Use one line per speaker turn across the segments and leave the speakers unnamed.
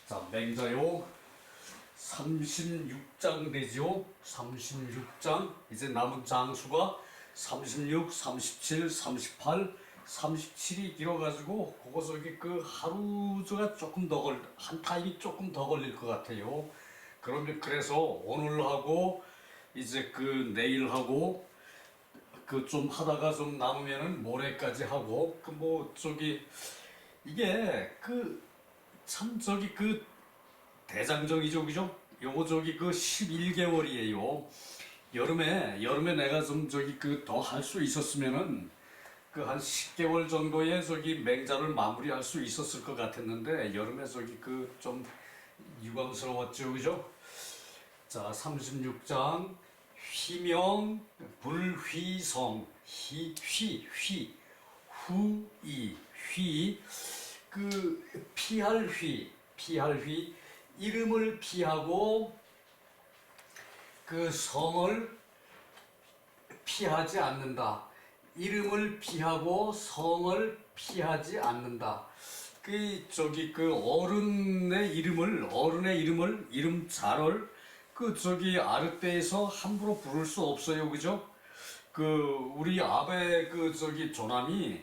자, 맹자요. 36장 되지요. 36장. 이제 남은 장수가 36, 37, 38, 37이 길어가지고 그거 저기 그 하루가 조금 더 한 타임이 조금 더 걸릴 것 같아요. 그러면 그래서 오늘하고 이제 그 내일하고 그 좀 하다가 좀 남으면은 모레까지 하고 그 뭐 저기 이게 그 참 저기 그 대장정이죠, 그죠? 요거 저기 그 11개월이에요. 여름에 내가 좀 저기 그 더 할 수 있었으면은 그 한 10개월 정도의 저기 맹자를 마무리할 수 있었을 것 같았는데 여름에 저기 그 좀 유감스러웠죠, 그죠? 자, 36장 휘명 불휘성 후이 그 피할 휘 이름을 피하고 그 성을 피하지 않는다. 이름을 피하고 성을 피하지 않는다. 그 저기 그 어른의 이름을 이름자를 그 저기 아르떼에서 함부로 부를 수 없어요, 그죠? 그 우리 아베 그 저기 조남이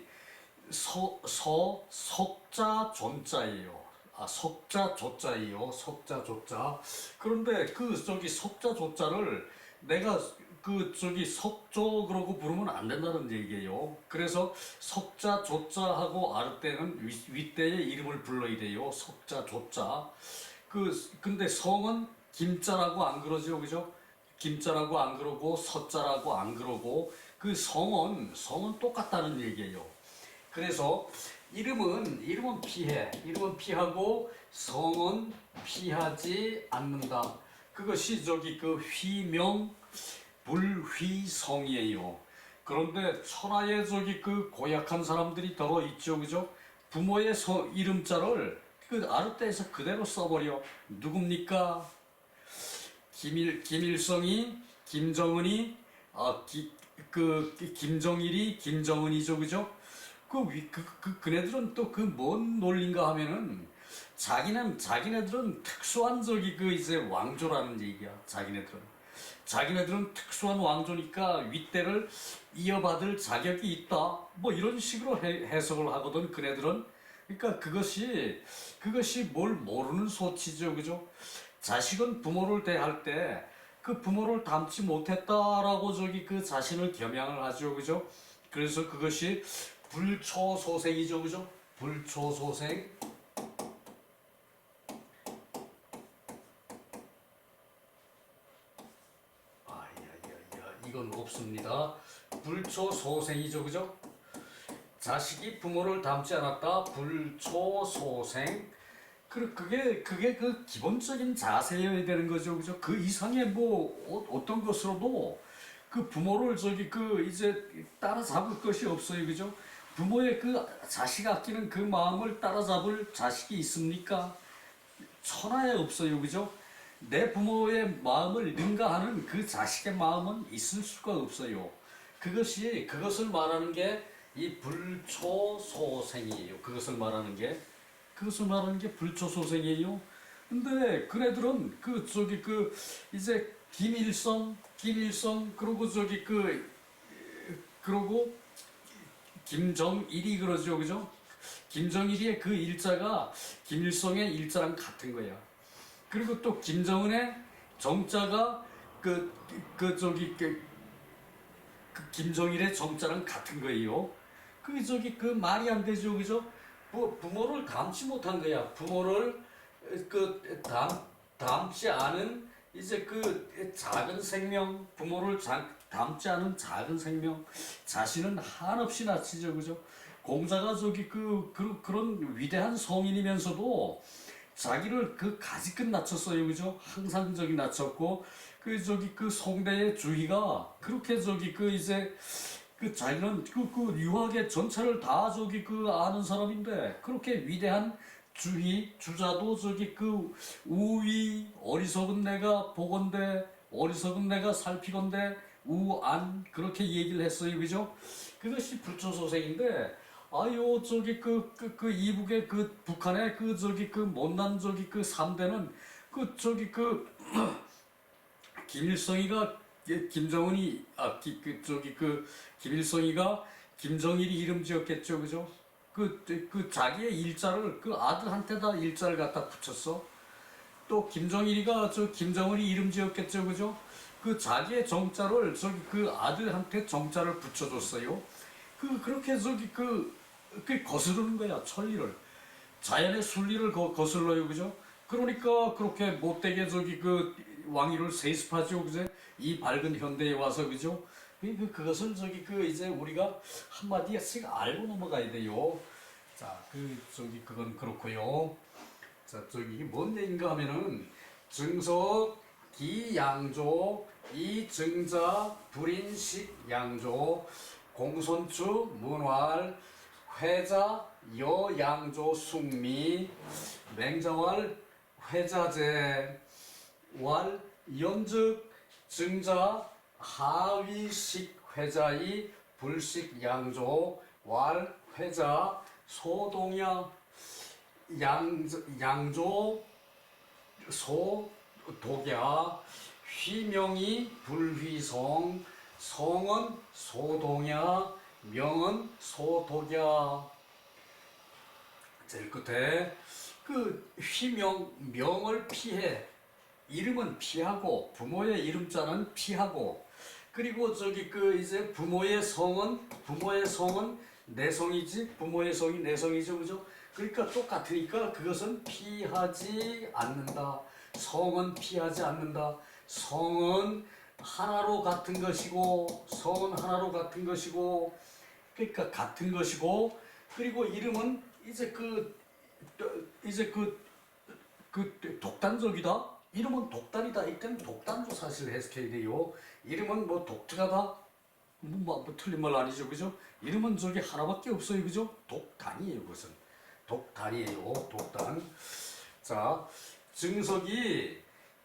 석자 존자예요. 아, 석자 조자예요. 석자 조자. 그런데 그 저기 석자 조자를 내가 그 저기 석조 그러고 부르면 안 된다는 얘기예요. 그래서 석자 조자하고 아르떼는 윗대의 이름을 불러야 돼요. 석자 조자. 근데 성은 김자라고 안 그러죠, 그죠? 김자라고 안 그러고 서자라고 안 그러고 그 성은 똑같다는 얘기예요. 그래서 이름은 피하고 성은 피하지 않는다. 그것이 저기 그 휘명 불휘성이에요. 그런데 천하에 저기 그 고약한 사람들이 더러 있죠, 그죠? 부모의 이름자를 그 아르떼에서 그대로 써버려. 누굽니까? 김일성이, 김정은이, 김정일이, 김정은이죠, 그죠? 그네들은 또 그 뭔 논리인가 하면은 자기네들은 특수한 저기 그 이제 왕조라는 얘기야. 자기네들은 특수한 왕조니까 윗대를 이어받을 자격이 있다. 뭐 이런 식으로 해석을 하거든. 그네들은. 그러니까 그것이 뭘 모르는 소치죠, 그죠? 자식은 부모를 대할 때 그 부모를 닮지 못했다라고 저기 그 자신을 겸양을 하죠, 그죠? 그래서 그것이 불초소생이죠, 그죠? 불초소생. 이건 없습니다. 불초소생이죠, 그죠? 자식이 부모를 닮지 않았다. 불초소생. 그게 그 기본적인 자세여야 되는 거죠, 그죠? 그 이상의 뭐 어떤 것으로도 그 부모를 저기 그 이제 따라잡을 것이 없어요, 그죠? 부모의 그 자식 아끼는 그 마음을 따라잡을 자식이 있습니까? 천하에 없어요, 그죠? 내 부모의 마음을 능가하는 그 자식의 마음은 있을 수가 없어요. 그것을 말하는 게 이 불초소생이에요. 그것을 말하는 게 불초소생이에요. 근데 그네들은 이제 김일성 그리고 그러고 김정일이 그러죠, 그죠? 김정일의 그 일자가 김일성의 일자랑 같은 거야. 그리고 또 김정은의 정자가 김정일의 정자랑 같은 거예요. 그 말이 안 되죠, 그죠? 부모를 닮지 못한 거야. 부모를 닮지 않은 이제 그 작은 생명, 부모를 닮지 않은 작은 생명, 자신은 한없이 낮추죠, 그죠? 공자가 그런 위대한 성인이면서도 자기를 그 가지끝 낮췄어요, 그죠? 항상 낮췄고, 그 송대의 주희가 그렇게 자기는 유학의 전체를 다 아는 사람인데, 그렇게 위대한 주자도 우위, 어리석은 내가 보건대, 어리석은 내가 살피건대, 우안, 그렇게 얘기를 했어요, 그죠? 그것이 불초소생인데, 아유 저기 그 이북의 그 북한의 그 저기 그 못난 저기 그 3대는 그 저기 그 김일성이가 김정은이 저기 그 김일성이가 김정일이 이름 지었겠죠, 그죠? 그 자기의 일자를 그 아들한테다 일자를 갖다 붙였어. 또 김정일이가 저 김정은이 이름 지었겠죠, 그죠? 그 자기의 정자를 저기 그 아들한테 정자를 붙여줬어요. 그렇게 저기 그 거스르는 거야, 천리를. 자연의 순리를 거슬러요, 그죠? 그러니까 그렇게 못되게 저기 그 왕위를 세습하죠, 그죠? 이 밝은 현대에 와서, 그죠? 그것을 저기 그 이제 우리가 한마디씩 알고 넘어가야 돼요. 자, 저기 그건 그렇고요. 자, 저기 이게 뭔 얘기인가 하면은 증석, 기양조, 이증자, 불인식 양조, 공손추, 문활, 회자, 여양조, 숙미, 맹자왈, 회자재, 왈, 연즉, 증자, 하위식 회자이, 불식 양조, 왈, 회자, 소동야, 양조, 소독야, 휘명이, 불휘성, 성은 소동야, 명은 소독야. 제일 끝에 그 명을 피해, 이름은 피하고, 부모의 이름자는 피하고, 그리고 저기 그 이제 부모의 성은 내성이지, 부모의 성이 내성이죠, 그죠? 그러니까 똑같으니까 그것은 피하지 않는다. 성은 피하지 않는다. 성은 하나로 같은 것이고, 그러니까 같은 것이고, 그리고 이름은 이제 독단적이다. 이름은 독단이다. 이때는 독단으로 사실 해석해야 돼요. 이름은 뭐 독특하다. 뭐 틀린 말 아니죠, 그죠? 이름은 저기 하나밖에 없어요, 그죠? 독단이에요, 그것은. 독단이에요, 독단. 자, 증석이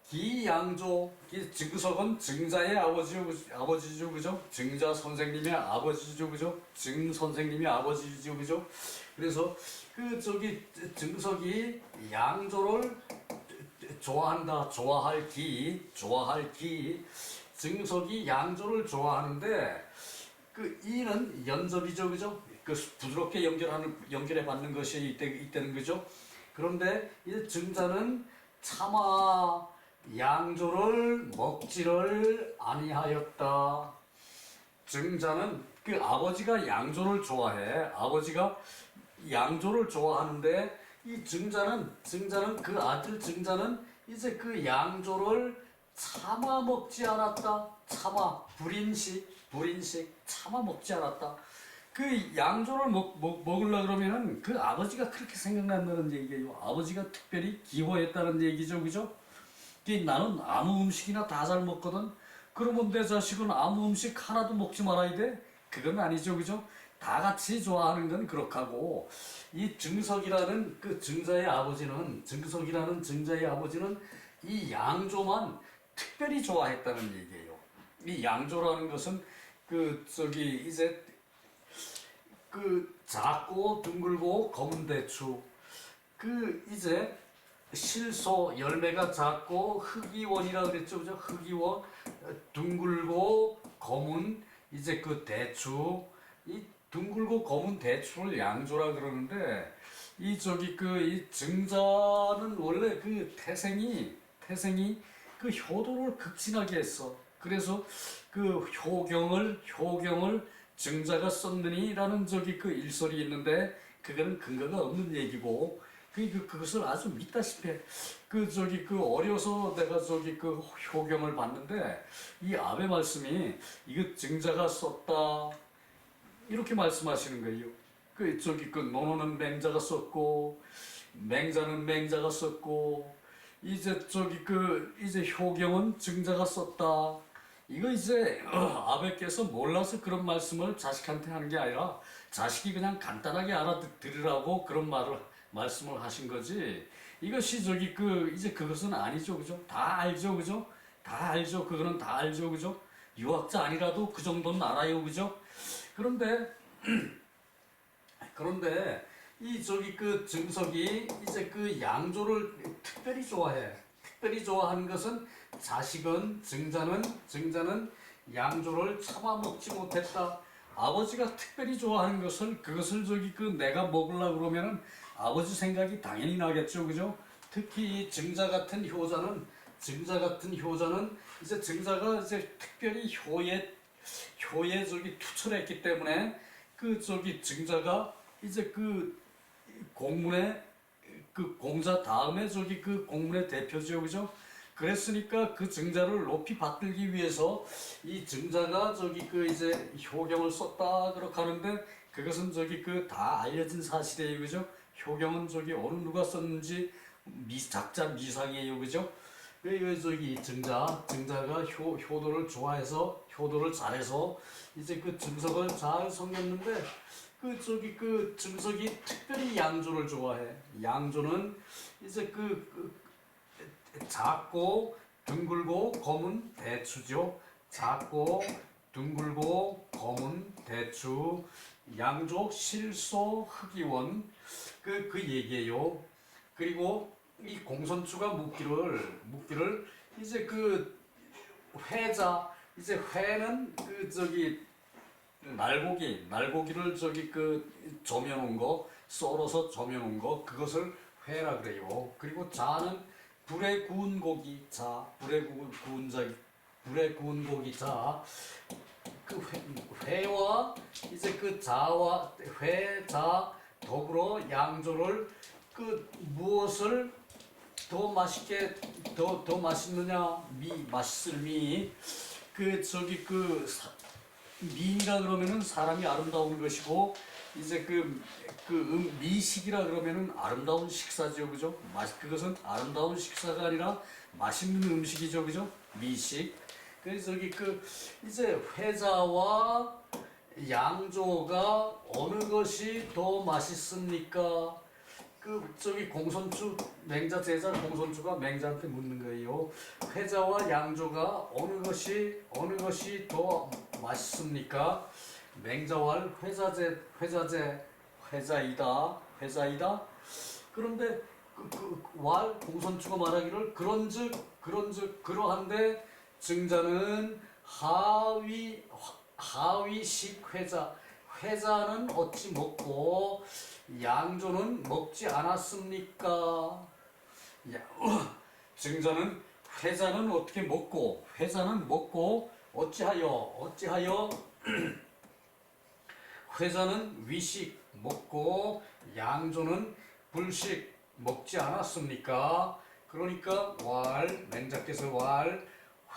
기양조, 증석은 증자의 아버지죠, 그죠? 증자 선생님의 아버지죠, 그죠? 증 선생님의 아버지죠, 그죠? 그래서 그 저기 증석이 양조를 좋아한다, 좋아할 기, 증석이 양조를 좋아하는데 그 이는 연접이죠, 그죠? 그 부드럽게 연결해 받는 것이 이때는, 그죠? 그런데 이 증자는 차마 양조를 먹지를 아니하였다. 증자는 그 아버지가 양조를 좋아해. 아버지가 양조를 좋아하는데 이 증자는 그 아들 증자는 이제 그 양조를 차마 먹지 않았다. 차마 불인식 차마 먹지 않았다. 그 양조를 먹으려 그러면은 그 아버지가 그렇게 생각난다는 얘기예요. 아버지가 특별히 기호했다는 얘기죠, 그죠? 나는 아무 음식이나 다 잘 먹거든. 그러면 내 자식은 아무 음식 하나도 먹지 말아야 돼? 그건 아니죠, 그죠? 다 같이 좋아하는 건 그렇고, 이 증석이라는 그 증자의 아버지는 이 양조만 특별히 좋아했다는 얘기예요. 이 양조라는 것은 이제 작고 둥글고 검은 대추, 이제 실소 열매가 작고 흑이원이라 그랬죠, 그죠? 흑이원, 둥글고 검은 이제 그 대추, 이 둥글고 검은 대추를 양조라 그러는데 이 증자는 원래 그 태생이 그 효도를 극진하게 했어. 그래서 그 효경을 증자가 썼느니라는 그 일설이 있는데 그거는 근거가 없는 얘기고 그것을 아주 믿다시피 어려서 내가 그 효경을 봤는데 이 아베 말씀이 이거 증자가 썼다 이렇게 말씀하시는 거예요. 노노는 맹자가 썼고 맹자는 맹자가 썼고 이제 이제 효경은 증자가 썼다. 이거 이제 아베께서 몰라서 그런 말씀을 자식한테 하는 게 아니라 자식이 그냥 간단하게 알아들으라고 그런 말씀을 하신 거지. 이것이 이제 그것은 아니죠, 그죠? 다 알죠, 그죠? 다 알죠. 그거는 다 알죠, 그죠? 유학자 아니라도 그 정도는 알아요, 그죠? 그런데 그런데 이 저기 그 증석이 이제 그 양조를 특별히 좋아해. 특별히 좋아하는 것은 자식은 증자는 양조를 참아 먹지 못했다. 아버지가 특별히 좋아하는 것을 그것을 저기 그 내가 먹으려고 그러면은 아버지 생각이 당연히 나겠죠, 그죠? 특히 이 증자 같은 효자는 이제 증자가 이제 특별히 효에 저기 투철했기 때문에 그 저기 증자가 이제 그 공문의 그 공자 다음에 저기 그 공문의 대표죠, 그죠? 그랬으니까 그 증자를 높이 받들기 위해서 이 증자가 저기 그 이제 효경을 썼다 그렇게 하는데 그것은 저기 그 다 알려진 사실이에요, 그죠? 효경은 저기 어느 누가 썼는지 작자 미상이에요, 그죠? 그 저기 증자가 효도를 좋아해서 효도를 잘해서 이제 그 증석을 잘 섬겼는데 그 저기 그 증석이 특별히 양조를 좋아해. 양조는 이제 작고 둥글고 검은 대추죠. 작고 둥글고 검은 대추, 양조 실소 흑이원 그 얘기예요. 그리고 이 공손추가 묻기를 이제 그 회자 이제 회는 그 저기 날고기를 저기 그 저며놓은 거 썰어서 저며놓은 거 그것을 회라 그래요. 그리고 자는 불에 구운 고기 불에 구운 고기 그 회와 이제 그 자와 회자 더불어 양조를 그 무엇을 더 맛있게 더 맛있느냐 맛있을 그 저기 미라 그러면은 사람이 아름다운 것이고 이제 미식이라 그러면은 아름다운 식사죠, 그죠? 그것은 아름다운 식사가 아니라 맛있는 음식이죠, 그죠? 미식. 그래서 이제 회자와 양조가 어느 것이 더 맛있습니까? 맹자 제자 공손주가 맹자한테 묻는 거예요. 회자와 양조가 어느 것이 더 맛있습니까? 맹자왈 회자이다. 그런데 왈 공손주가 말하기를 그런즉 그러한데 증자는 하위식 회자는 어찌 먹고 양조는 먹지 않았습니까? 증자는 회자는 어떻게 먹고 어찌하여 회자는 위식 먹고 양조는 불식 먹지 않았습니까? 그러니까 맹자께서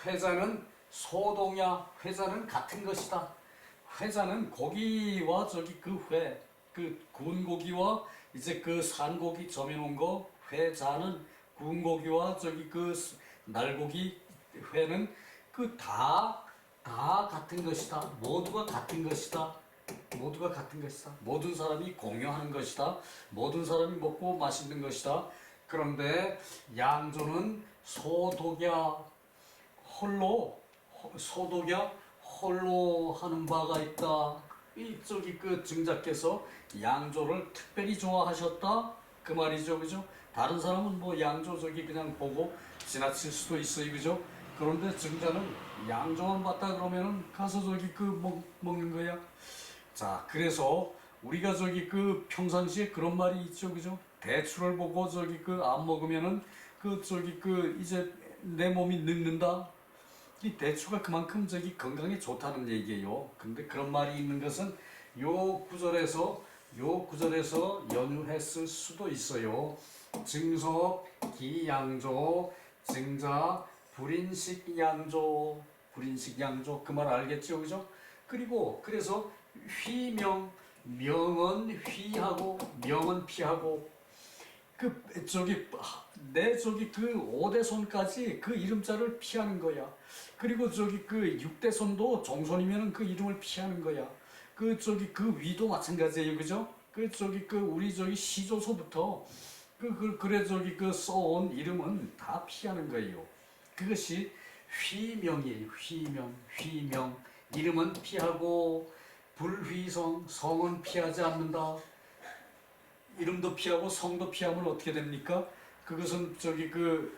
회자는 소동야 회자는 같은 것이다. 회자는 고기와 구운 고기와 이제 산 고기 저며놓은 거 회자는 구운 고기와 날고기 회는 다 같은 것이다. 모두가 같은 것이다. 모든 사람이 공유하는 것이다. 모든 사람이 먹고 마시는 것이다. 그런데 양조는 소독야 홀로 하는 바가 있다. 증자께서 양조를 특별히 좋아하셨다 그 말이죠, 그죠? 다른 사람은 뭐 양조 그냥 보고 지나칠 수도 있어요, 그죠? 그런데 증자는 양조만 봤다 그러면은 가서 먹는 거야. 자, 그래서 우리가 평상시에 그런 말이 있죠, 그죠? 대추를 보고 안 먹으면은 이제 내 몸이 늙는다. 이 대추가 그만큼 건강에 좋다는 얘기예요. 근데 그런 말이 있는 것은 요 구절에서 연유했을 수도 있어요. 증석 기양조 증자 불인식 양조 그 말 알겠죠, 그죠? 그래서 명은 휘하고 명은 피하고 내 5대손까지 그 이름자를 피하는 거야. 그리고 6대손도 정손이면 그 이름을 피하는 거야. 그 위도 마찬가지예요, 그죠? 우리 시조서부터 써온 이름은 다 피하는 거예요. 그것이 휘명이에요. 휘명. 이름은 피하고 불휘성, 성은 피하지 않는다. 이름도 피하고 성도 피하면 어떻게 됩니까? 그것은 저기 그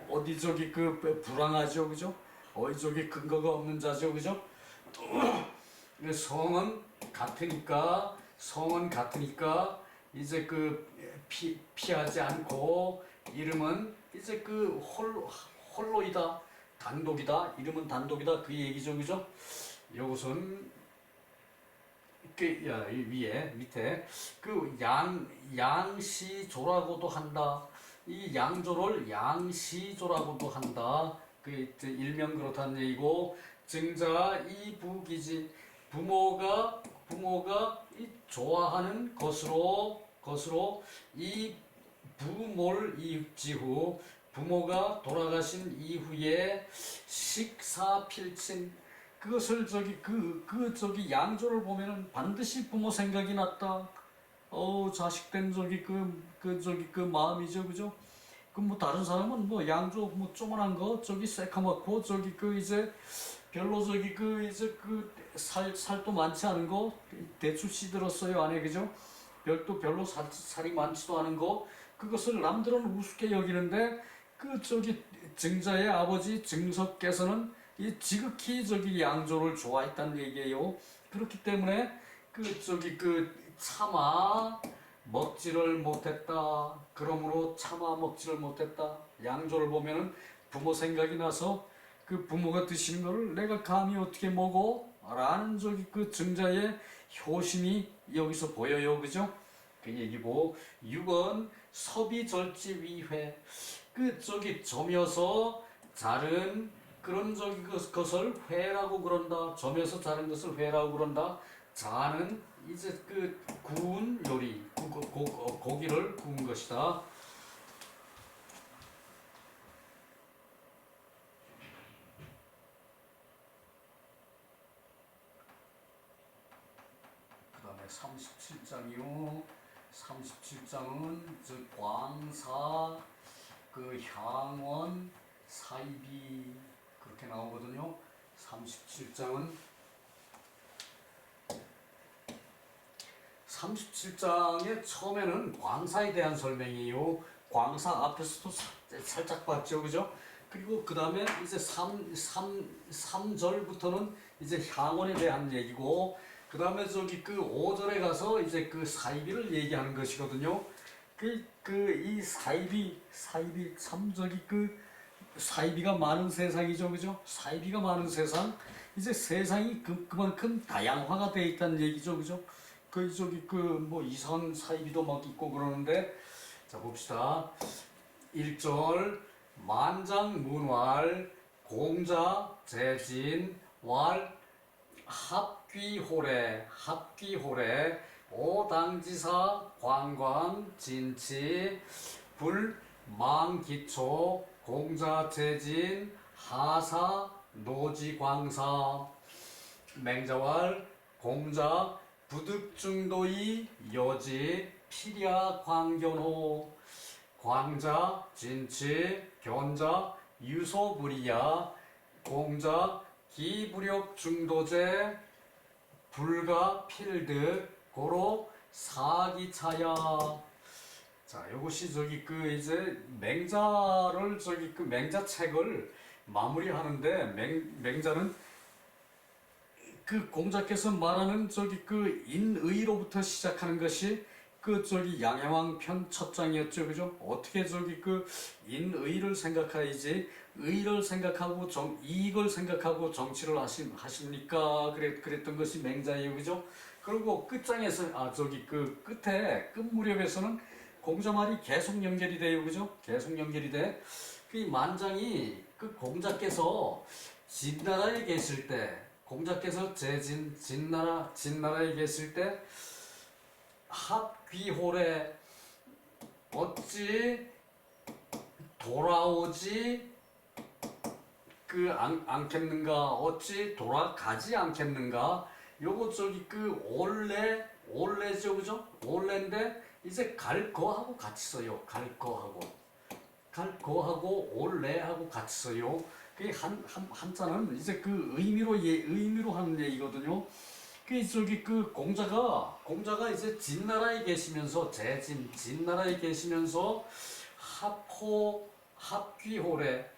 어디 저기 그 불황하죠, 그죠? 어디 저기 근거가 없는 자죠, 그죠? 성은 같으니까 이제 그 피하지 않고 이름은 이제 그 홀로이다, 단독이다, 이름은 단독이다 그 얘기죠, 그죠? 이것은 이 위에 밑에 그 양시조라고도 한다. 이 양조를 양시조라고도 한다. 그 일명 그렇다는 얘기고 증자 이부기진 부모가 이 좋아하는 것으로 이 부모를 이지후 부모가 돌아가신 이후에 식사필친 그것을 저기 양조를 보면은 반드시 부모 생각이 났다. 자식된 그 마음이죠, 그죠? 그 뭐 다른 사람은 뭐 양조 뭐 조그만한 거 저기 새카맣고 저기 그 이제 별로 저기 그 이제 그 살도 많지 않은 거 대추 씨들었어요 안에 그죠? 별로 살이 많지도 않은 거 그것을 남들은 우습게 여기는데 그 저기 증자의 아버지 증석께서는 이 지극히 저기 양조를 좋아했다는 얘기예요. 그렇기 때문에 그 저기 그 차마 먹지를 못했다. 그러므로 차마 먹지를 못했다. 양조를 보면은 부모 생각이 나서 그 부모가 드시는 거를 내가 감히 어떻게 먹어? 라는 저기 그 증자의 효심이 여기서 보여요. 그죠? 그 얘기고 6번 서비절지위회 그 저기 점여서 자른 그런 저기 것을 회라고 그런다. 점여서 자른 것을 회라고 그런다. 자는 이제 그 구운 요리 고기를 구운 것이다. 그 다음에 37장이요. 37장은 저 광사 그 향원 사이비 그렇게 나오거든요. 37장은 37장의 처음에는 광사에 대한 설명이에요. 광사 앞에서도 살짝 봤죠, 그죠? 그리고 그 다음에 이제 3절부터는 이제 향원에 대한 얘기고, 그 다음에 저기 그 5절에 가서 이제 그 사이비를 얘기하는 것이거든요. 이 사이비, 참 저기 그 사이비가 많은 세상이죠, 그죠? 사이비가 많은 세상, 이제 세상이 그만큼 다양화가 돼 있다는 얘기죠, 그죠? 저기 그 뭐 이상 사이비도 막 있고 그러는데 자 봅시다. 1절 만장문활 공자 재진 왈 합귀호래 오당지사 관광 진치 불망기초 공자 재진 하사 노지광사 맹자왈 공자 부득중도의 여지 피랴 광견호 광자 진치 견자 유소불이야 공자 기부력 중도제 불가 필득 고로 사기차야. 자, 이것이 저기 그 이제 맹자를 저기 그 맹자 책을 마무리하는데 맹자는 그 공자께서 말하는 저기 그 인의로부터 시작하는 것이 그 저기 양양왕 편 첫 장이었죠, 그죠? 어떻게 저기 그 인의를 생각해야지 의를 생각하고 이익을 생각하고 정치를 하십니까? 그랬던 것이 맹자예요, 그죠? 그리고 끝장에서 저기 그 끝 무렵에서는 공자 말이 계속 연결이 돼요, 그죠? 계속 연결이 돼. 그 만장이 그 공자께서 진나라에 계실 때. 공자께서 진나라에 계실 때 합귀홀에 어찌 돌아오지 않겠는가 어찌 돌아가지 않겠는가 요거 저기 그 올레죠 그죠 올레인데 이제 갈 거하고 같이 써요 갈 거하고 올레하고 같이 써요. 그 한자는 이제 그 의미로 하는 얘기거든요. 그 저기 그 공자가 이제 진나라에 계시면서 진나라에 계시면서 합호 합귀호래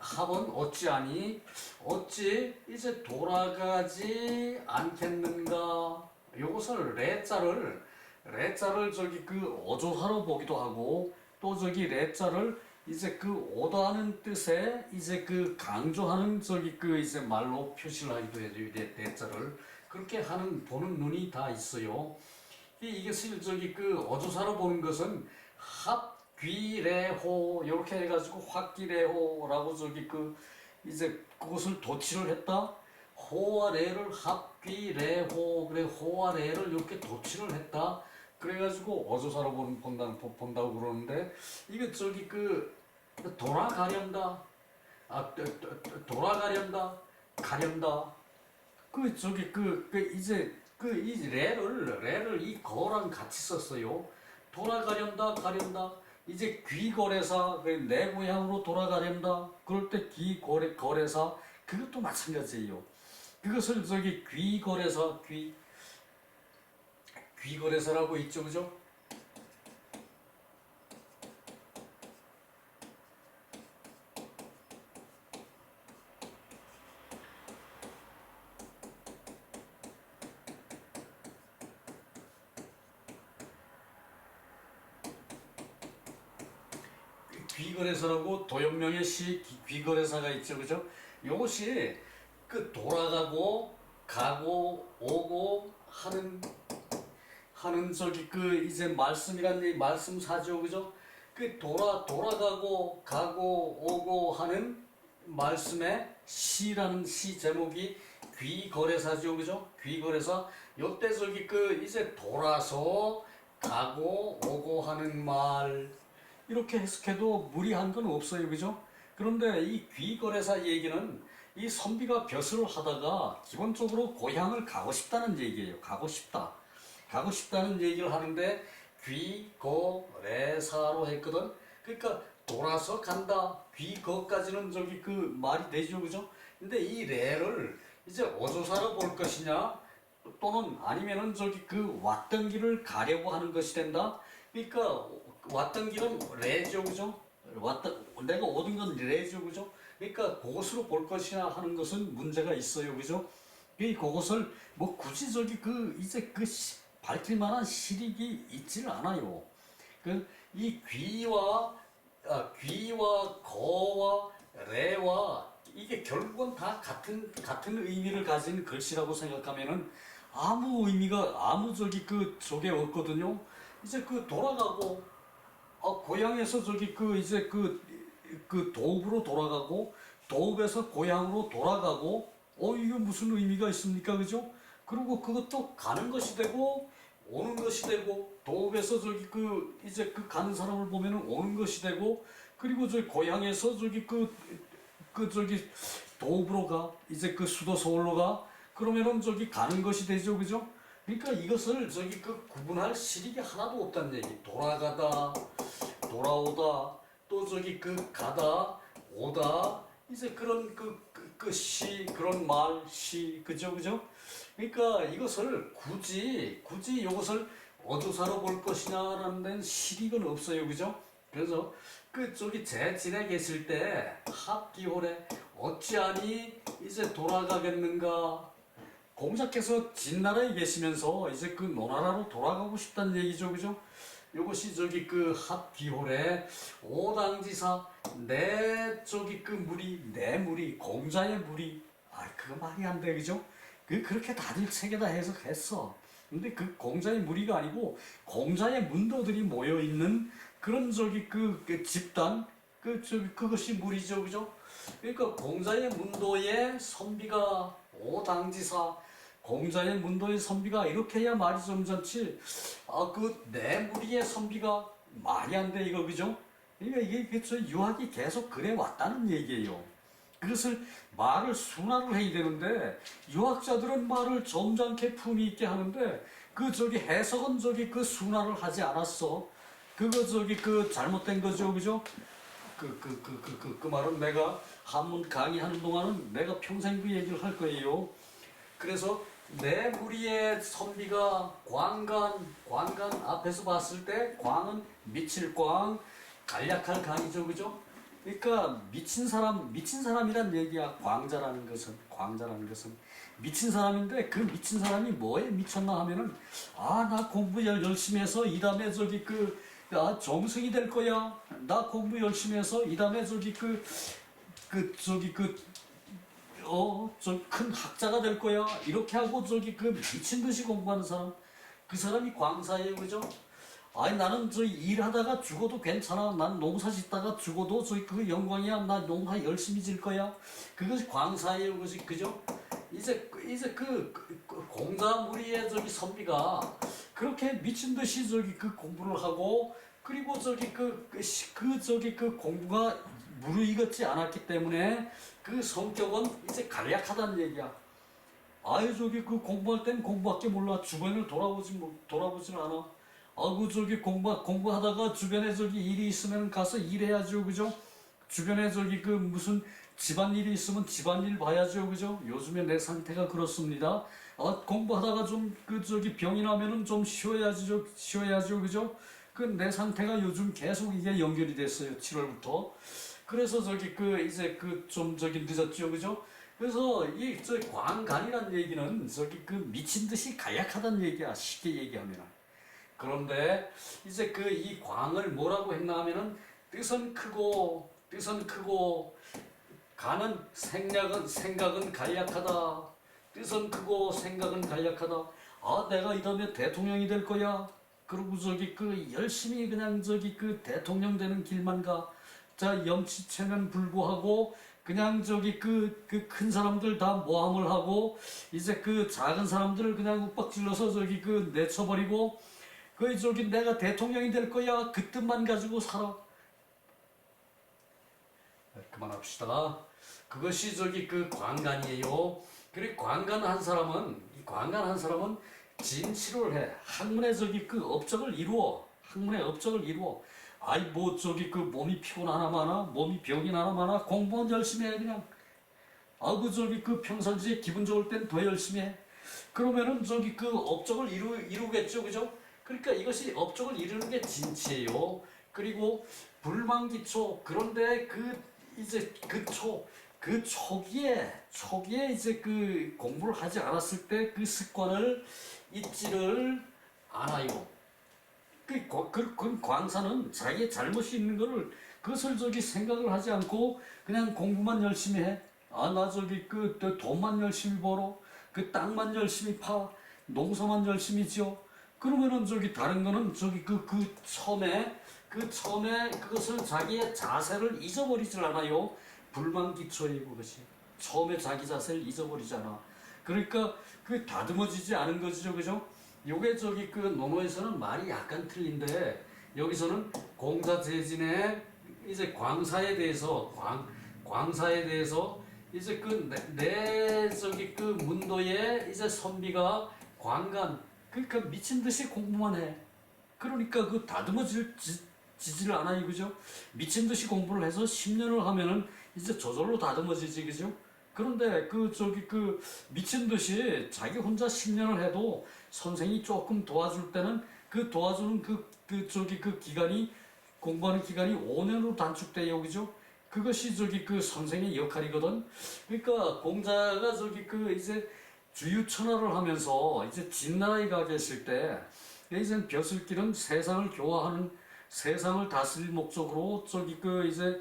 합은 어찌하니 어찌 이제 돌아가지 않겠는가. 요것을 레자를 저기 그 어조사로 보기도 하고 또 저기 레자를 이제 그 오다는 뜻에 이제 그 강조하는 저기 그 이제 말로 표시를 하기도 해요. 레자를 그렇게 보는 눈이 다 있어요. 이것을 저기 그 어조사로 보는 것은 합귀래호 이렇게 해가지고 합귀래호라고 저기 그 이제 그것을 도치를 했다. 호와 레를 합귀래호 그래 호와 레를 이렇게 도치를 했다. 그래가지고 어조사로 본다고 그러는데 이게 저기 그 돌아가련다. 돌아가련다. 가련다. 그 저기 이제 이 레를 이 거랑 같이 썼어요. 돌아가련다 가련다. 이제 귀거래사 내 고향으로 돌아가련다. 그럴 때 귀거래사 그것도 마찬가지예요. 그것을 저기 귀거래사라고 있죠, 그죠? 귀거래사라고 도연명의 시 귀거래사가 있죠, 그죠? 이것이 그 돌아가고 가고 오고 하는 저기 그 이제 말씀이란 말씀사죠, 그죠? 그 돌아가고 가고 오고 하는 말씀의 시라는 시 제목이 귀거래사죠, 그죠? 귀거래사. 요때 저기 그 이제 돌아서 가고 오고 하는 말 이렇게 해석해도 무리한 건 없어요, 그죠? 그런데 이 귀거래사 얘기는 이 선비가 벼슬을 하다가 기본적으로 고향을 가고 싶다는 얘기예요. 가고 싶다는 얘기를 하는데 귀거래사로 했거든. 그러니까 돌아서 간다. 귀거까지는 저기 그 말이 되죠, 그죠? 근데 이 레를 이제 어조사로 볼 것이냐, 또는 아니면은 저기 그 왔던 길을 가려고 하는 것이 된다. 그러니까 왔던 길은 레죠, 그죠? 내가 오던 건 레죠, 그죠? 그러니까 그것으로 볼 것이냐 하는 것은 문제가 있어요, 그죠? 그것을 뭐 굳이 저기 그 이제 밝힐 만한 실익이 있질 않아요. 이 귀와 거와 레와 이게 결국은 다 같은 의미를 가진 글씨라고 생각하면은 아무 저기 그 속에 없거든요. 이제 그 돌아가고 고향에서 저기 그 이제 그 도읍으로 돌아가고 도읍에서 고향으로 돌아가고 이게 무슨 의미가 있습니까, 그죠? 그리고 그것도 가는 것이 되고 오는 것이 되고 도읍에서 저기 그 이제 그 가는 사람을 보면은 오는 것이 되고 그리고 저기 고향에서 저기 저기 도읍으로 가 이제 그 수도 서울로 가 그러면은 저기 가는 것이 되죠, 그죠? 그러니까 이것을 저기 그 구분할 실익이 하나도 없다는 얘기. 돌아가다, 돌아오다, 또 저기 그 가다, 오다, 이제 그런 그런 말, 시, 그죠? 그러니까 이것을 굳이 이것을 어조사로 볼 것이냐라는 데는 실익은 없어요, 그죠? 그래서 그 저기 제진에 계실 때 합기홀에 어찌하니 이제 돌아가겠는가. 공자께서 진나라에 계시면서 이제 그 노나라로 돌아가고 싶다는 얘기죠, 그죠? 요것이 저기 그 합기홀에 오당지사 내 저기 내 무리 공자의 무리 그거 말이 안 돼, 그죠? 그렇게 다들 책에다 해석했어. 근데 그 공자의 무리가 아니고 공자의 문도들이 모여 있는 그런 저기 그 집단 그것이 무리죠, 그죠? 그러니까 공자의 문도의 선비가 오당지사 공자의 문도의 선비가 이렇게 해야 말이 좀 좋지. 내 무리의 선비가 말이 안 돼, 이거, 그죠? 그러니까 이게 저 유학이 계속 그래 왔다는 얘기예요. 그것을 말을 순화를 해야 되는데 유학자들은 말을 점잖게 품위 있게 하는데 저기 해석은 저기 그 순화를 하지 않았어. 그거 저기 잘못된 거죠, 그죠? 그 말은 내가 한문 강의하는 동안은 내가 평생 그 얘기를 할 거예요. 그래서 내 무리의 선비가 광간 앞에서 봤을 때 광은 미칠 광, 간략할 간이죠, 그죠? 그러니까 미친 사람이란 얘기야. 광자라는 것은 미친 사람인데 그 미친 사람이 뭐에 미쳤나 하면은 나 공부 열심히 해서 이 다음에 정승이 될 거야. 나 공부 열심히 해서 이 다음에 저 큰 학자가 될 거야. 이렇게 하고 미친 듯이 공부하는 사람, 그 사람이 광사예요, 그죠? 아니 나는 일하다가 죽어도 괜찮아. 난 농사 짓다가 죽어도 그 영광이야. 나 농사 열심히 질 거야. 그것이 광사예요, 그죠? 이제 공자 무리의 선비가 그렇게 미친 듯이 그 공부를 하고 그리고 그 공부가 무르익었지 않았기 때문에 그 성격은 이제 간략하다는 얘기야. 아유 그 공부할 땐 공부밖에 몰라. 주변을 돌아보질 않아. 공부하다가 주변에 일이 있으면 가서 일해야죠, 그죠? 주변에 무슨 집안일이 있으면 집안일 봐야죠, 그죠? 요즘에 내 상태가 그렇습니다. 공부하다가 병이 나면은 좀 쉬어야죠, 그죠? 그 내 상태가 요즘 계속 이게 연결이 됐어요, 7월부터. 그래서 좀 늦었죠, 그죠? 그래서 광간이라는 얘기는 미친 듯이 간략하다는 얘기야, 쉽게 얘기하면. 그런데 이제 이 광을 뭐라고 했나 하면은 뜻은 크고 생각은 간략하다. 뜻은 크고 생각은 간략하다. 내가 이 다음에 대통령이 될 거야. 그리고 열심히 그냥 대통령 되는 길만 가. 자, 염치체면 불구하고 그냥 큰 사람들 다 모함을 하고 이제 작은 사람들을 그냥 윽박질러서 내쳐버리고 내가 대통령이 될 거야. 그 뜻만 가지고 살아. 그만합시다. 그것이 광간이에요. 그리고 광간한 사람은 진치를 해. 학문의 업적을 이루어. 아이 몸이 피곤하나 마나, 몸이 병이 나나 마나 공부는 열심히 해 그냥. 평상시에 기분 좋을 땐 더 열심히 해. 그러면은 업적을 이루겠죠, 그죠? 그러니까 이것이 업적을 이루는 게 진치예요. 그리고 불만기초. 그런데 초기에 이제 공부를 하지 않았을 때 그 습관을 잊지를 않아요. 그 광사는 자기의 잘못이 있는 거를 그것을 생각을 하지 않고 그냥 공부만 열심히 해. 나 돈만 열심히 벌어. 그 땅만 열심히 파. 농사만 열심히 지어. 그러면은 다른 거는 처음에 그것을 자기의 자세를 잊어버리질 않아요. 불만기초예요, 그것이. 처음에 자기 자세를 잊어버리잖아. 그러니까 다듬어지지 않은 거죠, 그죠? 요게 논어에서는 말이 약간 틀린데 여기서는 공자재진의 이제 광사에 대해서 이제 내 문도의 이제 선비가 광간 그러니까 미친 듯이 공부만 해. 그러니까 다듬어지지를 않아요, 그죠? 미친 듯이 공부를 해서 10년을 하면은 이제 저절로 다듬어지지, 그죠? 그런데 미친 듯이 자기 혼자 10년을 해도 선생이 조금 도와줄 때는 도와주는 기간이 공부하는 기간이 5년으로 단축돼요, 그죠? 그것이 선생의 역할이거든. 그러니까 공자가 이제 주유천하를 하면서 이제 진나라에 가 계실 때 이제 벼슬길은 세상을 다스릴 목적으로 이제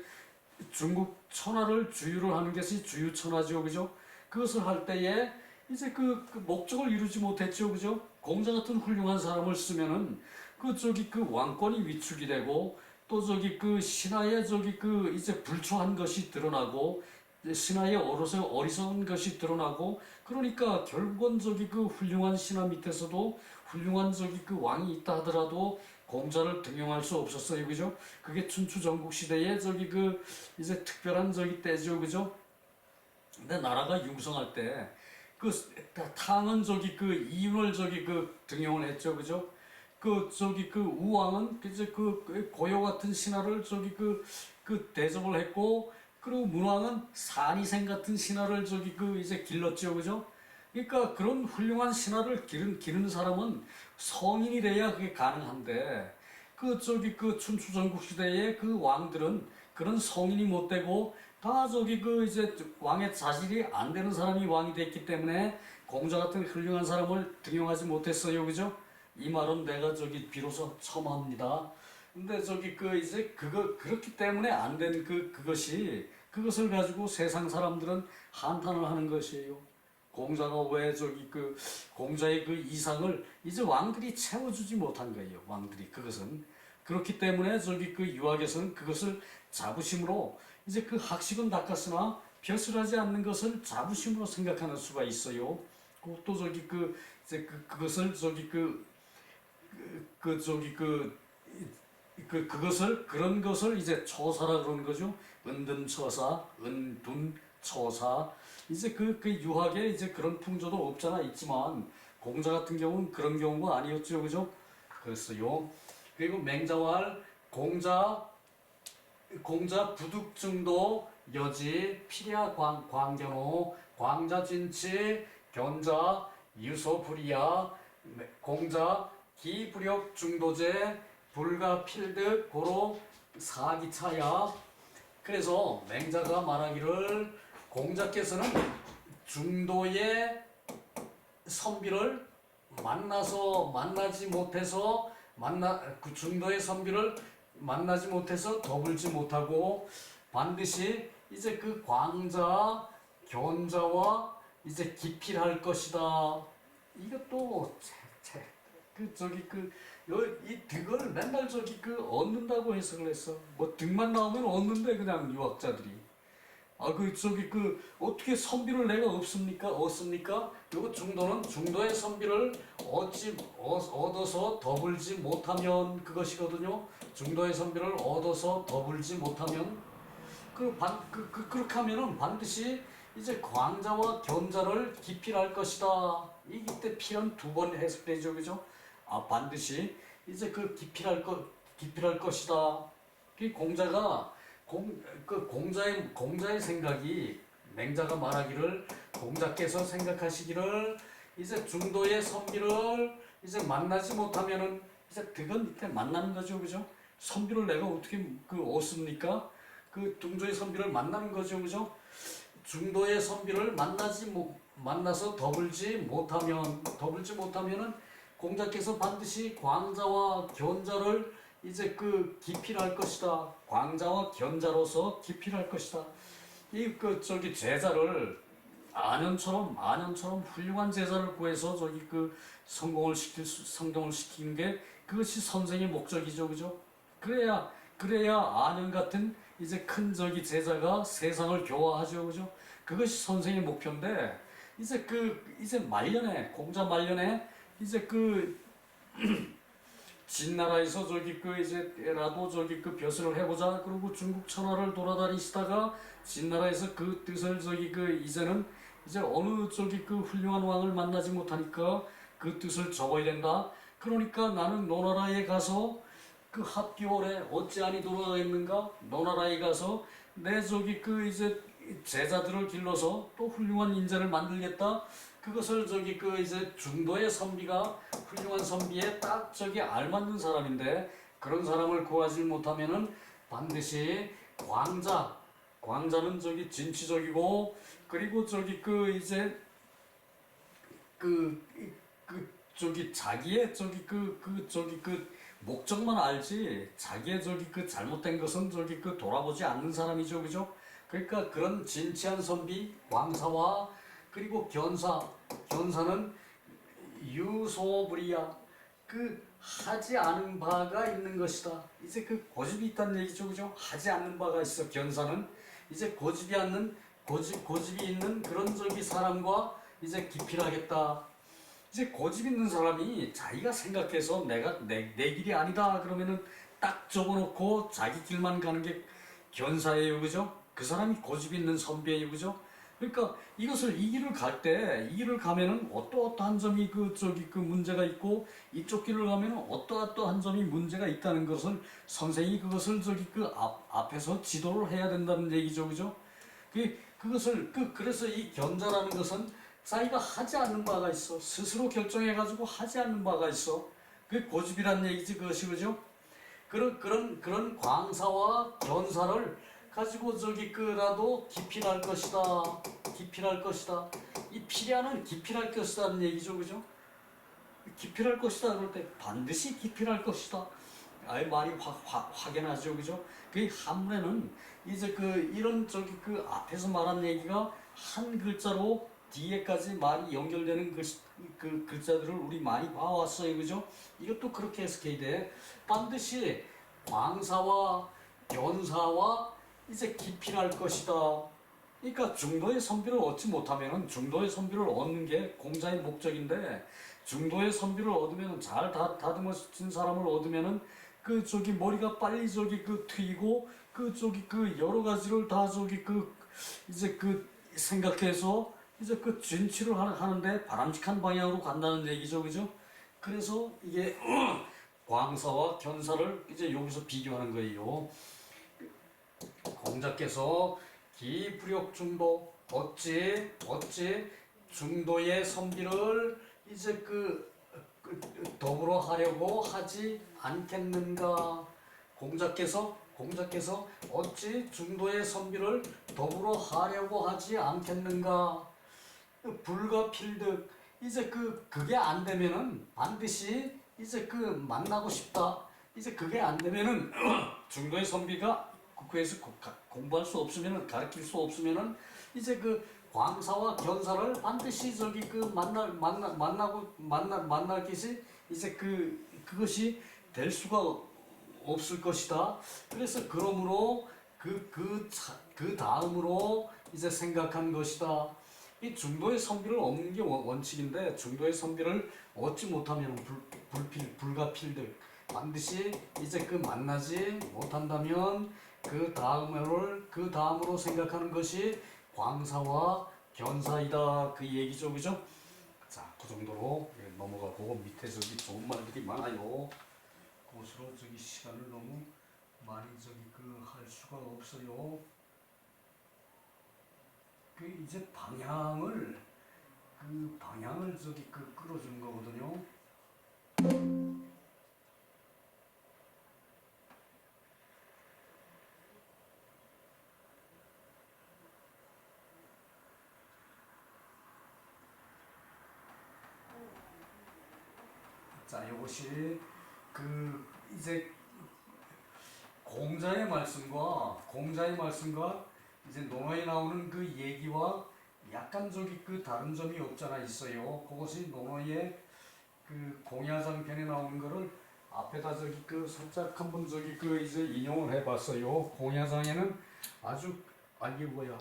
중국 천하를 주유를 하는 것이 주유천하죠, 그죠? 그것을 할 때에 이제 목적을 이루지 못했죠, 그죠? 공자 같은 훌륭한 사람을 쓰면은 왕권이 위축이 되고 또 신하의 이제 불초한 것이 드러나고 신하의 어리석은 것이 드러나고 그러니까 결국은 훌륭한 신하 밑에서도 훌륭한 왕이 있다 하더라도 공자를 등용할 수 없었어요, 그죠? 그게 춘추 전국 시대의 이제 특별한 때죠, 그죠? 근데 나라가 융성할 때 탕은 이윤을 등용을 했죠, 그죠? 우왕은 이제 고요 같은 신하를 대접을 했고 그리고 문왕은 산이생 같은 신하를 이제 길렀죠, 그죠? 그러니까 그런 훌륭한 신화를 기르는 사람은 성인이 돼야 그게 가능한데 그 춘추전국 시대의 그 왕들은 그런 성인이 못 되고 다 그 이제 왕의 자질이 안 되는 사람이 왕이 됐기 때문에 공자 같은 훌륭한 사람을 등용하지 못했어요, 그죠? 이 말은 내가 비로소 첨합니다. 근데 이제 그렇기 때문에 안 된 그것을 가지고 세상 사람들은 한탄을 하는 것이에요. 공자가 왜 공자의 그 이상을 이제 왕들이 채워주지 못한 거예요. 왕들이 그것은 그렇기 때문에 그 유학에서는 그것을 자부심으로 이제 그 학식은 닦았으나 벼슬하지 않는 것을 자부심으로 생각하는 수가 있어요. 또 이제 그것을 그런 것을 이제 처사라 그러는 거죠. 은둔처사, 은둔처사. 이제 그 유학에 이제 그런 풍조도 없잖아 있지만 공자 같은 경우는 그런 경우가 아니었죠, 그죠? 그랬어요. 그리고 맹자왈 공자 부득증도 여지 피랴 광견호 광자진치 견자 유소불이야 공자 기불역 중도제 불가필득 고로 사기차야. 그래서 맹자가 말하기를 공자께서는 중도의 선비를 그 중도의 선비를 만나지 못해서 더불지 못하고 반드시 이제 그 광자 견자와 이제 기필할 것이다. 이것도 이 득을 맨날 얻는다고 해석을 했어. 뭐 득만 나오면 얻는데 그냥 유학자들이. 어떻게 선비를 내가 얻습니까? 요거 중도의 선비를 얻어서 더불지 못하면 그것이거든요. 중도의 선비를 얻어서 더불지 못하면 그렇게 하면은 반드시 이제 광자와 견자를 기필할 것이다. 이때 필은 두 번 해석되죠, 그죠? 반드시 이제 기필할 것이다. 그 공자의 생각이 맹자가 말하기를 공자께서 생각하시기를 이제 중도의 선비를 이제 만나지 못하면은 이제 득은 이때 만나는 거죠, 그죠? 선비를 내가 어떻게 얻습니까? 그 중도의 선비를 만나는 거죠, 그죠? 중도의 선비를 만나서 더불지 못하면은 공자께서 반드시 광자와 견자를 이제 기필할 것이다. 광자와 견자로서 기필할 것이다. 제자를 안현처럼 훌륭한 제자를 구해서 성공을 시키는 게 그것이 선생의 목적이죠, 그죠? 그래야 안현 같은 이제 큰 제자가 세상을 교화하죠, 그죠? 그것이 선생의 목표인데 이제 공자 말년에 이제 진나라에서 이제라도 벼슬을 해보자 그러고 중국 천하를 돌아다니시다가 진나라에서 그 뜻을 이제는 이제 어느 훌륭한 왕을 만나지 못하니까 그 뜻을 접어야 된다. 그러니까 나는 노나라에 가서 그 합기월에 어찌하니 돌아가겠는가? 노나라에 가서 내 이제 제자들을 길러서 또 훌륭한 인재를 만들겠다. 그것을 이제 중도의 선비가 훌륭한 선비에 딱 알맞는 사람인데 그런 사람을 구하지 못하면은 반드시 광자는 진취적이고 그리고 이제 자기의 목적만 알지 자기의 잘못된 것은 돌아보지 않는 사람이죠, 그죠? 그러니까 그런 진취한 선비 광사와 그리고 견사는 유소불이야. 하지 않은 바가 있는 것이다. 이제 고집이 있다는 얘기죠, 그죠? 하지 않는 바가 있어. 견사는 이제 고집이 있는 그런 사람과 이제 기필하겠다. 이제 고집 있는 사람이 자기가 생각해서 내 길이 아니다 그러면은 딱 접어놓고 자기 길만 가는 게 견사예요, 그죠? 그 사람이 고집 있는 선비예요, 그죠? 그러니까 이 길을 이 길을 가면은 어떠한 점이 문제가 있고 이쪽 길을 가면은 어떠한 점이 문제가 있다는 것을 선생이 그것을 앞에서 지도를 해야 된다는 얘기죠, 그죠? 그래서 이 견자라는 것은 자기가 하지 않는 바가 있어. 스스로 결정해가지고 하지 않는 바가 있어. 그게 고집이란 얘기지, 그것이, 그죠? 그런 광사와 견사를 가지고 저기 그라도 기필할 것이다. 기필할 것이다. 이 필야는 기필할 것이다는 얘기죠, 그죠? 기필할 것이다 그럴 때 반드시 기필할 것이다. 아예 말이 확연하죠, 그죠? 그 한문에는 이제 그 이런 저기 그 앞에서 말한 얘기가 한 글자로 뒤에까지 말이 연결되는 그 글자들을 우리 많이 봐왔어요, 그죠? 이것도 그렇게 해석해야 돼. 반드시 광사와 변사와 이제 기필할 것이다. 그러니까 중도의 선비를 얻지 못하면은 중도의 선비를 얻는 게 공자의 목적인데 중도의 선비를 얻으면 잘 다듬어진 사람을 얻으면은 그 저기 머리가 빨리 저기 그 트이고 그 저기 그 여러 가지를 다 저기 그 이제 그 생각해서 이제 그 진취를 하는데 바람직한 방향으로 간다는 얘기죠, 그죠? 그래서 이게 광사와 견사를 이제 여기서 비교하는 거예요. 공자께서 기불역 중도 어찌 중도의 선비를 이제 그 더불어 하려고 하지 않겠는가? 공자께서 어찌 중도의 선비를 더불어 하려고 하지 않겠는가? 불가필득 이제 그게 안 되면은 반드시 이제 그 만나고 싶다. 이제 그게 안 되면은 중도의 선비가 국회에서 공부할 수 없으면은 가르칠 수 없으면은 이제 그 광사와 견사를 반드시 저기 그 만날 것이 이제 그것이 될 수가 없을 것이다. 그래서 그러므로 그 다음으로 이제 생각한 것이다. 이 중도의 선비를 얻는 게 원칙인데 중도의 선비를 얻지 못하면 불가필득 반드시 이제 그 만나지 못한다면 그 다음으로 생각하는 것이 광사와 견사이다 그 얘기죠, 그죠? 자, 그 정도로 넘어가고 밑에 저기 좋은 말들이 많아요. 그것으로 저기 시간을 너무 많이 저기 그 할 수가 없어요. 그 이제 방향을 저기 그 끌어주는 거거든요. 자, 이것이 그 이제 공자의 말씀과 이제 논어에 나오는 그 얘기와 약간 저기 그 다른 점이 없잖아 있어요. 그것이 논어의 그 공야장 편에 나오는 거를 앞에다 저기 그 살짝 한번 저기 그 이제 인용을 해봤어요. 공야장에는 아주 이게 뭐야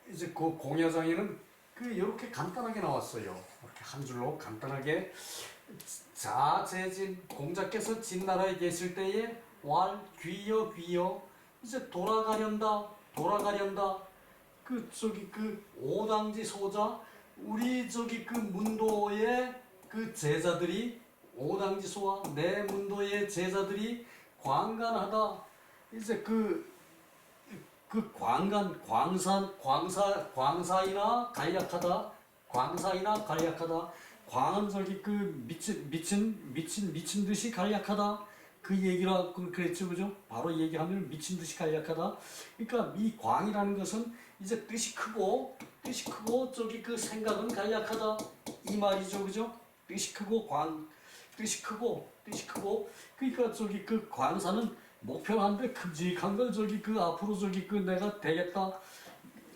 이제 그 공야장에는 그 이렇게 간단하게 나왔어요. 이렇게 한 줄로 간단하게 자재진 공자께서 진나라에 계실 때에 왈 귀여 이제 돌아가련다 그 저기 그 오당지 소자 우리 저기 그 문도의 그 제자들이 오당지소와 내 문도의 제자들이 광간하다 이제 광사이나 간략하다 광은 저기 그 미친 듯이 간략하다 그 얘기라 그랬죠, 그죠? 바로 얘기하면 미친 듯이 간략하다. 그러니까 이 광이라는 것은 이제 뜻이 크고 저기 그 생각은 간략하다 이 말이죠, 그죠? 뜻이 크고 그러니까 저기 그 광사는 목표한데 큼직한 걸 저기 그 앞으로 저기 그 내가 되겠다.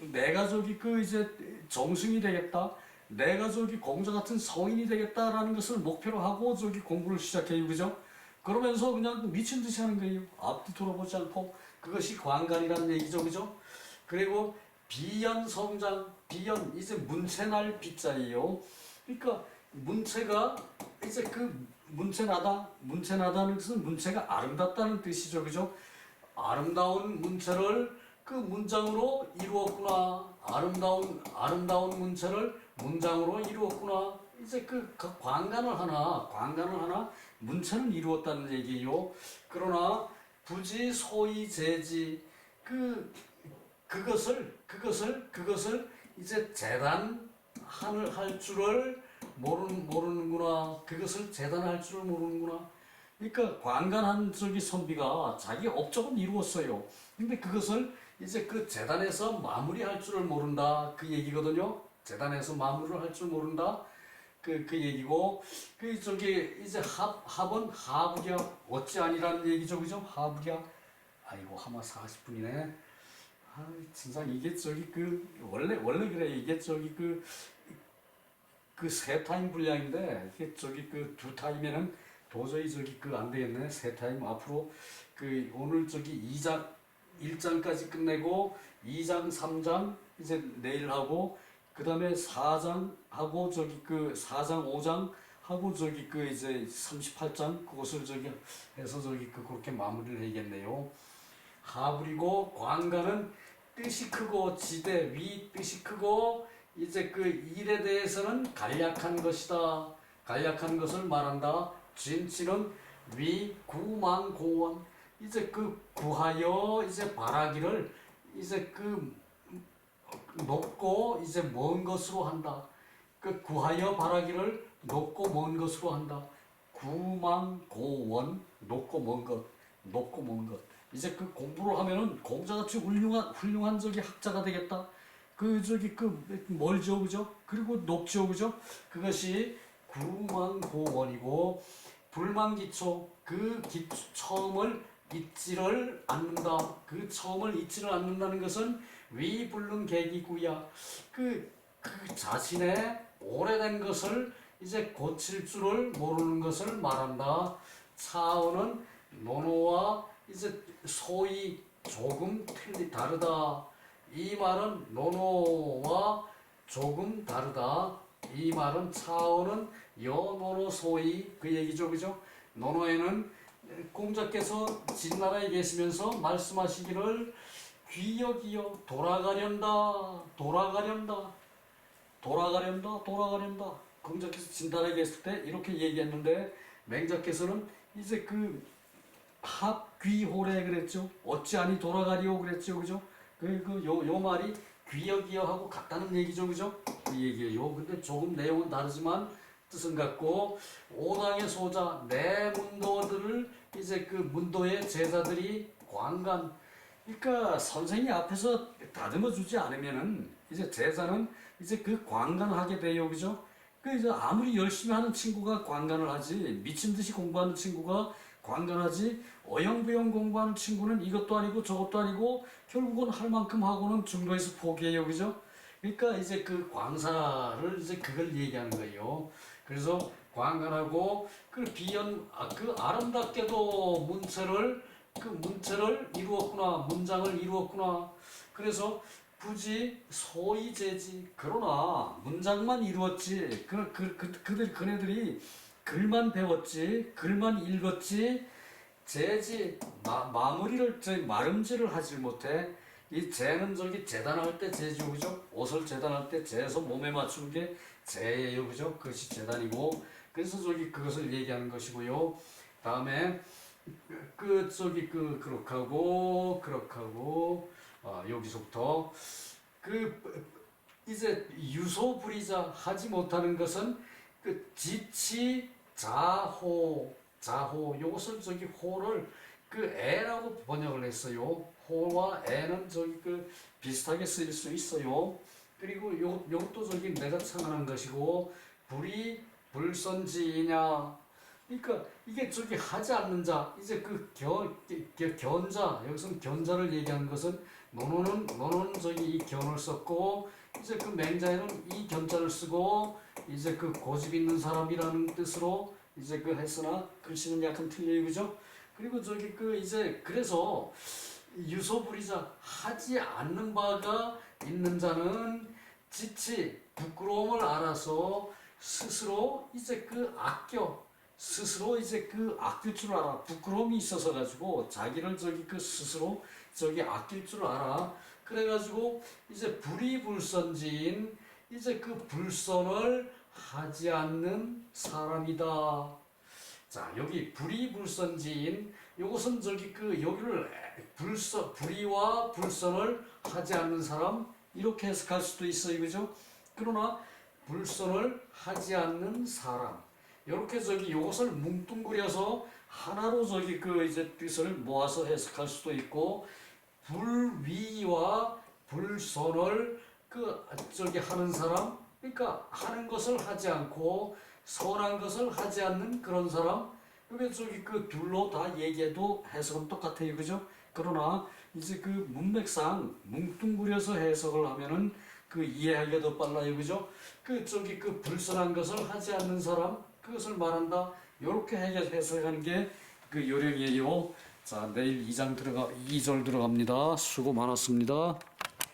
내가 저기 그 이제 정승이 되겠다. 내가 저기 공자 같은 성인이 되겠다라는 것을 목표로 하고 저기 공부를 시작해요, 그죠? 그러면서 그냥 미친 듯이 하는 거예요. 앞뒤 돌아보지 않고 그것이 광간이라는 얘기죠, 그죠? 그리고 비연성장, 비연 이제 문체날 비자예요. 그러니까 문체가 이제 그 문체나다는 것은 문체가 아름답다는 뜻이죠, 그죠? 아름다운 문체를 그 문장으로 이루었구나. 아름다운 문체를 문장으로 이루었구나. 이제 그 광간을 하나 문체는 이루었다는 얘기예요. 그러나 부지 소위 재지 그 그것을 이제 재단을 할 줄을 모르는구나. 그것을 재단할 줄을 모르는구나. 그러니까 관간한 저기 선비가 자기 업적은 이루었어요. 근데 그것을 이제 그 재단에서 마무리할 줄을 모른다. 그 얘기거든요. 재단에서 마무리를 할 줄 모른다. 그 얘기고, 그 저기 이제 합은 하부랴 어찌 아니라는 얘기죠, 그죠? 하부랴. 아이고, 아마 40분이네. 아, 진짜 이게 저기 원래 그래. 이게 저기 세 타임 분량인데, 이게 저기 두 타임에는 도저히 저기 안 되겠네. 세 타임 앞으로 오늘 저기 2장 1장까지 끝내고 2장 3장 이제 내일 하고, 그 다음에 4장 하고 저기 4장 5장 하고 저기 이제 38장 그것을 저기 해서 저기 그렇게 마무리를 해야겠네요. 하불이고 관가는 뜻이 크고 지대 위 뜻이 크고 이제 일에 대해서는 간략한 것이다. 간략한 것을 말한다. 진치는 위 구망고원 이제 구하여 이제 바라기를 이제 높고 이제 먼 것으로 한다. 구하여 바라기를 높고 먼 것으로 한다. 구망고원 높고 먼 것, 높고 먼 것. 이제 공부를 하면은 공자같이 훌륭한 저기 학자가 되겠다. 멀죠, 그죠? 그리고 높죠, 그죠? 그것이 구망고원이고 불망기초 처음을 잊지를 않는다. 그 처음을 잊지를 않는다는 것은 위불능 계기구야. 그 자신의 오래된 것을 이제 고칠 줄을 모르는 것을 말한다. 차원은 논어와 이제 소위 조금 다르다. 이 말은 논어와 조금 다르다. 이 말은 차원은 여논어 소위 그 얘기죠, 그죠? 논어에는 공자께서 진나라에 계시면서 말씀하시기를 귀여기여 돌아가련다. 공자께서 진나라에 계실 때 이렇게 얘기했는데 맹자께서는 이제 합귀호래 그랬죠. 어찌하니 돌아가리오 그랬죠, 그죠? 요 말이 귀여기여 하고 같다는 얘기죠, 그죠? 그 얘기예요. 근데 조금 내용은 다르지만 뜻은 같고 오당의 소자 내 문도들을 이제 문도의 제자들이 관간. 그러니까 선생이 앞에서 다듬어 주지 않으면은 이제 제자는 이제 관간하게 돼요, 그죠? 이제 아무리 열심히 하는 친구가 관간을 하지 미친 듯이 공부하는 친구가 관간하지 어영부영 공부하는 친구는 이것도 아니고 저것도 아니고 결국은 할 만큼 하고는 중도에서 포기해요, 그죠? 그러니까 이제 광사를 이제 그걸 얘기하는 거예요. 그래서 관간하고 아름답게도 문체를 이루었구나. 문장을 이루었구나. 그래서 부지 소이제지. 그러나 문장만 이루었지. 그네들이 글만 배웠지. 글만 읽었지. 제지 마무리를 마름질을 하지 못해. 이 재는 저기 재단할 때 재죠, 그죠? 옷을 재단할 때 재서 몸에 맞추는 게 재예요, 그죠? 그것이 재단이고, 그래서 저기 그것을 얘기하는 것이고요. 다음에 그렇하고 여기서부터 이제 유소불이자 하지 못하는 것은 지치 자호 요것을 저기 호를 애라고 번역을 했어요. 호와 애는 저기 비슷하게 쓰일 수 있어요. 그리고 요것도 저기 내가 창안한 것이고 불이 불선지이냐. 그러니까 이게 저기 하지 않는 자, 이제 견자, 여기서는 견자를 얘기하는 것은 논어는 저기 이 견을 썼고 이제 맹자에는 이 견자를 쓰고 이제 고집 있는 사람이라는 뜻으로 이제 했으나 글씨는 약간 틀려요, 그죠? 그리고 저기 이제 그래서 유소불이자 하지 않는 바가 있는 자는 지치 부끄러움을 알아서 스스로 이제 스스로 이제 아낄 줄 알아. 부끄러움이 있어서 가지고 자기를 저기 스스로 저기 아낄 줄 알아. 그래가지고 이제 불이불선지인 이제 불선을 하지 않는 사람이다. 자, 여기 불의불선지인 요것은 저기 그 여기를 불의와 불선을 하지 않는 사람 이렇게 해석할 수도 있어요. 그죠? 그러나 불선을 하지 않는 사람 이렇게 저기 요것을 뭉뚱그려서 하나로 저기 그 이제 뜻을 모아서 해석할 수도 있고 불위와 불선을 그 저기 하는 사람 그러니까 하는 것을 하지 않고 선한 것을 하지 않는 그런 사람 이게 저기 그 둘로 다 얘기해도 해석은 똑같아요. 그죠? 그러나 이제 그 문맥상 뭉뚱그려서 해석을 하면은 그 이해하기가 더 빨라요. 그죠? 그 저기 그 불선한 것을 하지 않는 사람 그것을 말한다. 이렇게 해석하는 게 그 요령이에요. 자, 내일 2절 들어갑니다. 수고 많았습니다.